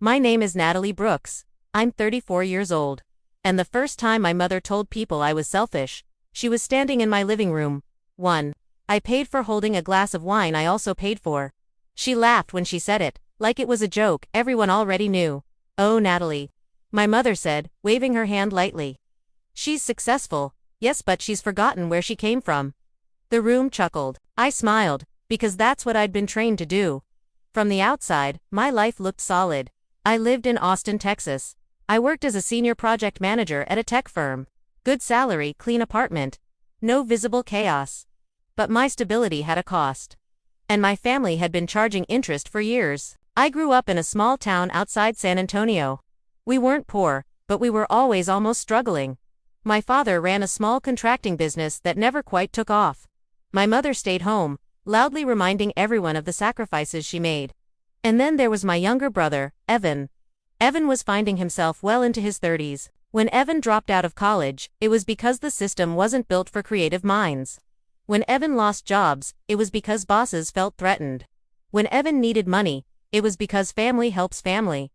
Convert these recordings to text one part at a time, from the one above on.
My name is Natalie Brooks. I'm 34 years old. And the first time my mother told people I was selfish, she was standing in my living room. 1. I paid for holding a glass of wine I also paid for. She laughed when she said it, like it was a joke everyone already knew. Oh, Natalie. My mother said, waving her hand lightly. She's successful, yes, but she's forgotten where she came from. The room chuckled. I smiled, because that's what I'd been trained to do. From the outside, my life looked solid. I lived in Austin, Texas. I worked as a senior project manager at a tech firm. Good salary, clean apartment. No visible chaos. But my stability had a cost. And my family had been charging interest for years. I grew up in a small town outside San Antonio. We weren't poor, but we were always almost struggling. My father ran a small contracting business that never quite took off. My mother stayed home, loudly reminding everyone of the sacrifices she made. And then there was my younger brother, Evan. Evan was finding himself well into his 30s. When Evan dropped out of college, it was because the system wasn't built for creative minds. When Evan lost jobs, it was because bosses felt threatened. When Evan needed money, it was because family helps family.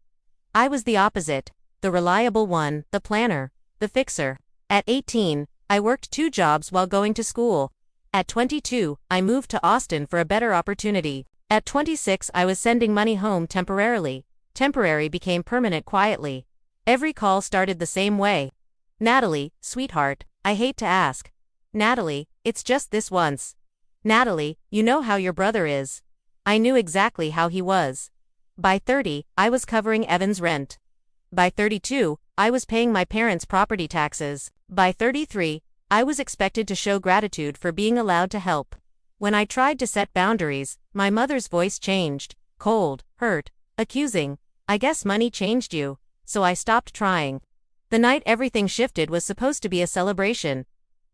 I was the opposite, the reliable one, the planner, the fixer. At 18, I worked 2 jobs while going to school. At 22, I moved to Austin for a better opportunity. At 26, I was sending money home temporarily. Temporary became permanent quietly. Every call started the same way. Natalie, sweetheart, I hate to ask. Natalie, it's just this once. Natalie, you know how your brother is. I knew exactly how he was. By 30, I was covering Evan's rent. By 32, I was paying my parents' property taxes. By 33, I was expected to show gratitude for being allowed to help. When I tried to set boundaries, my mother's voice changed, cold, hurt, accusing. I guess money changed you, so I stopped trying. The night everything shifted was supposed to be a celebration.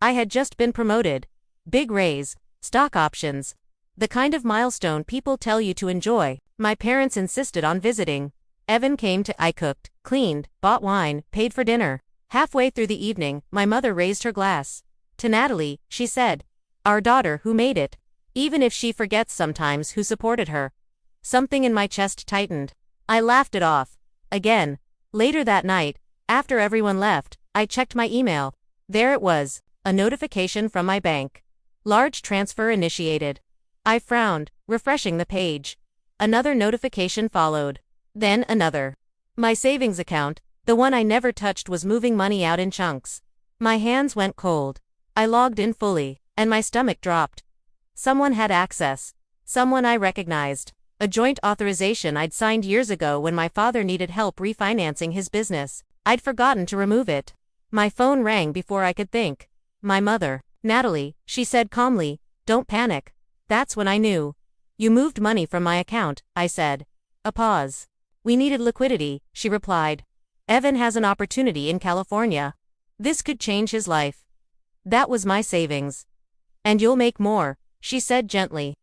I had just been promoted. Big raise, stock options. The kind of milestone people tell you to enjoy. My parents insisted on visiting. Evan came to. I cooked, cleaned, bought wine, paid for dinner. Halfway through the evening, my mother raised her glass. To Natalie, she said, our daughter who made it. Even if she forgets sometimes who supported her. Something in my chest tightened. I laughed it off. Again. Later that night, after everyone left, I checked my email. There it was, a notification from my bank. Large transfer initiated. I frowned, refreshing the page. Another notification followed. Then another. My savings account, the one I never touched, was moving money out in chunks. My hands went cold. I logged in fully, and my stomach dropped. Someone had access. Someone I recognized. A joint authorization I'd signed years ago when my father needed help refinancing his business. I'd forgotten to remove it. My phone rang before I could think. My mother. Natalie, she said calmly, don't panic. That's when I knew. You moved money from my account, I said. A pause. We needed liquidity, she replied. Evan has an opportunity in California. This could change his life. That was my savings. And you'll make more, she said gently.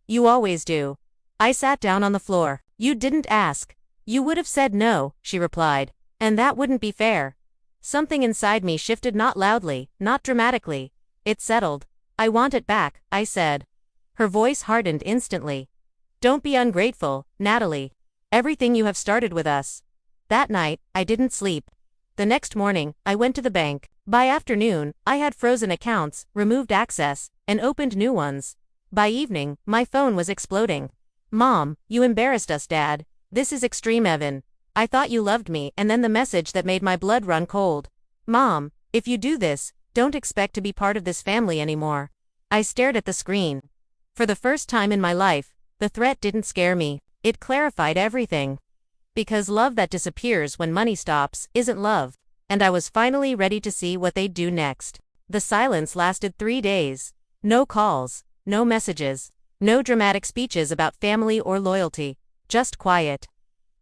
You always do. I sat down on the floor. You didn't ask. You would have said no, she replied. And that wouldn't be fair. Something inside me shifted, not loudly, not dramatically. It settled. I want it back, I said. Her voice hardened instantly. Don't be ungrateful, Natalie. Everything you have started with us. That night, I didn't sleep. The next morning, I went to the bank. By afternoon, I had frozen accounts, removed access, and opened new ones. By evening, my phone was exploding. Mom, you embarrassed us, Dad. This is extreme, Evan. I thought you loved me, and then the message that made my blood run cold. Mom, if you do this, don't expect to be part of this family anymore. I stared at the screen. For the first time in my life, the threat didn't scare me. It clarified everything. Because love that disappears when money stops isn't love. And I was finally ready to see what they'd do next. The silence lasted 3 days. No calls, no messages, no dramatic speeches about family or loyalty. Just quiet.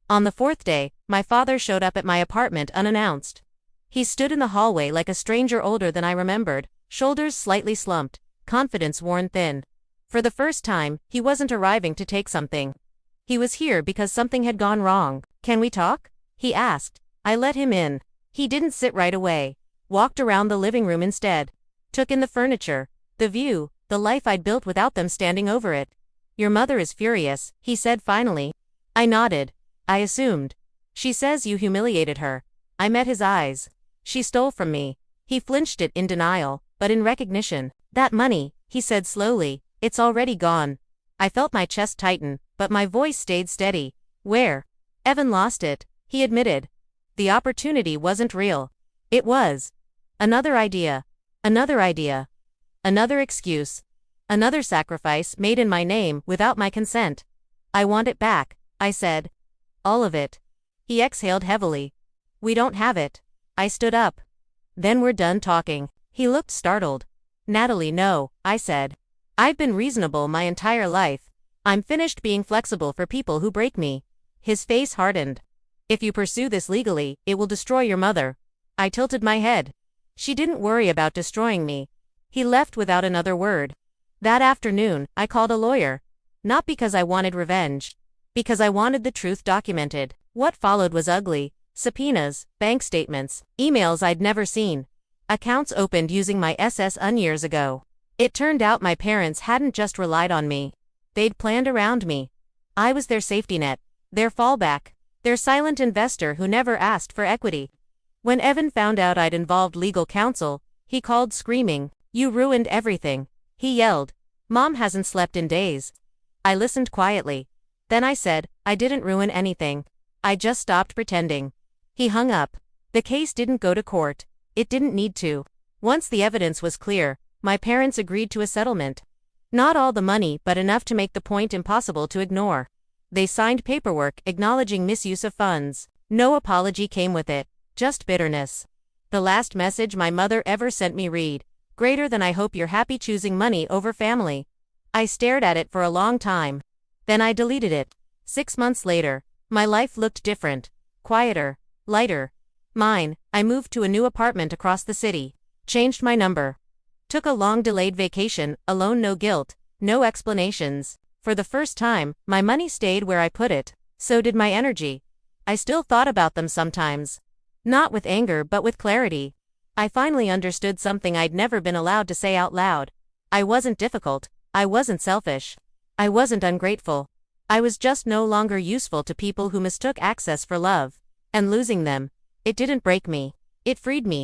On the 4th day, my father showed up at my apartment unannounced. He stood in the hallway like a stranger older than I remembered, shoulders slightly slumped, confidence worn thin. For the first time, he wasn't arriving to take something. He was here because something had gone wrong. Can we talk? He asked. I let him in. He didn't sit right away. Walked around the living room instead. Took in the furniture, the view, the life I'd built without them standing over it. Your mother is furious, he said finally. I nodded. I assumed. She says you humiliated her. I met his eyes. She stole from me. He flinched it in denial, but in recognition. That money, he said slowly, it's already gone. I felt my chest tighten, but my voice stayed steady. Where? Evan lost it, he admitted. The opportunity wasn't real. It was. Another idea. Another idea. Another excuse. Another sacrifice made in my name without my consent. I want it back, I said. All of it. He exhaled heavily. We don't have it. I stood up. Then we're done talking. He looked startled. Natalie, no, I said. I've been reasonable my entire life. I'm finished being flexible for people who break me. His face hardened. If you pursue this legally, it will destroy your mother. I tilted my head. She didn't worry about destroying me. He left without another word. That afternoon, I called a lawyer. Not because I wanted revenge. Because I wanted the truth documented. What followed was ugly. Subpoenas, bank statements, emails I'd never seen. Accounts opened using my SSN years ago. It turned out my parents hadn't just relied on me. They'd planned around me. I was their safety net, their fallback, their silent investor who never asked for equity. When Evan found out I'd involved legal counsel, he called screaming, "You ruined everything." He yelled, "Mom hasn't slept in days." I listened quietly. Then I said, I didn't ruin anything. I just stopped pretending. He hung up. The case didn't go to court. It didn't need to. Once the evidence was clear, my parents agreed to a settlement. Not all the money, but enough to make the point impossible to ignore. They signed paperwork acknowledging misuse of funds. No apology came with it, just bitterness. The last message my mother ever sent me read, "Greater than I hope you're happy choosing money over family." I stared at it for a long time. Then I deleted it. 6 months later, my life looked different. Quieter. Lighter. Mine. I moved to a new apartment across the city. Changed my number. Took a long delayed vacation, alone, no guilt, no explanations. For the first time, my money stayed where I put it. So did my energy. I still thought about them sometimes. Not with anger but with clarity. I finally understood something I'd never been allowed to say out loud. I wasn't difficult. I wasn't selfish. I wasn't ungrateful. I was just no longer useful to people who mistook access for love. And losing them, it didn't break me. It freed me.